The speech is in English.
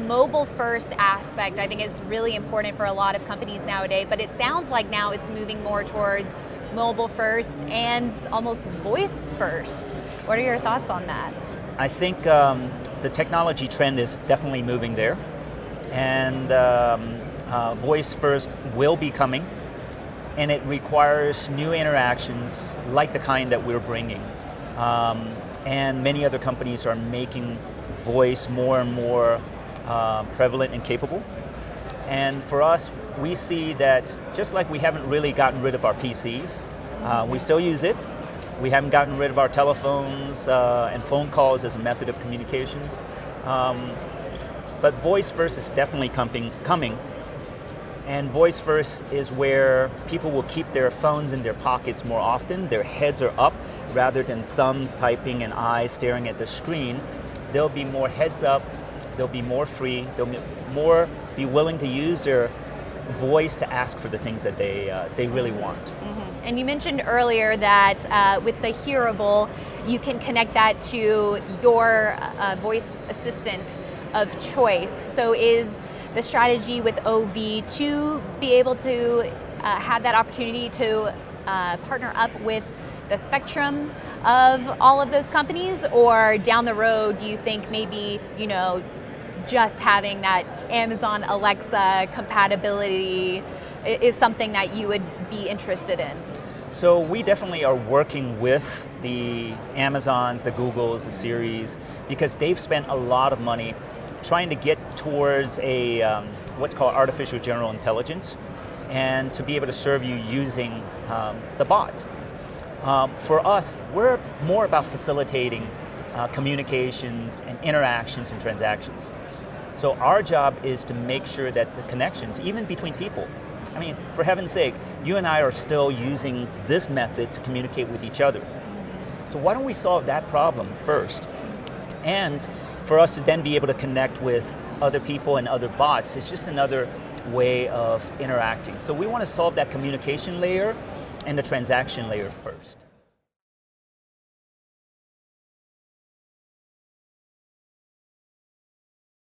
mobile first aspect, I think, is really important for a lot of companies nowadays, but it sounds like now it's moving more towards mobile first and almost voice first. What are your thoughts on that? I think the technology trend is definitely moving there, and voice first will be coming, and it requires new interactions like the kind that we're bringing. And many other companies are making voice more and more prevalent and capable. And for us, we see that just like we haven't really gotten rid of our PCs, we still use it. We haven't gotten rid of our telephones and phone calls as a method of communications. But voice first is definitely coming. And voice first is where people will keep their phones in their pockets more often. Their heads are up rather than thumbs typing and eyes staring at the screen. They'll be more heads up, they'll be more free, they'll be willing to use their voice to ask for the things that they really want. Mm-hmm. And you mentioned earlier that with the hearable, you can connect that to your voice assistant of choice. So is the strategy with OV to be able to have that opportunity to partner up with the spectrum of all of those companies, or down the road, do you think maybe, just having that Amazon Alexa compatibility is something that you would be interested in? So we definitely are working with the Amazons, the Googles, the Siris, because they've spent a lot of money trying to get towards a what's called artificial general intelligence, and to be able to serve you using the bot. For us, we're more about facilitating communications and interactions and transactions. So our job is to make sure that the connections, even between people, I mean, for heaven's sake, you and I are still using this method to communicate with each other. So why don't we solve that problem first? And for us to then be able to connect with other people and other bots, it's just another way of interacting. So we want to solve that communication layer and the transaction layer first.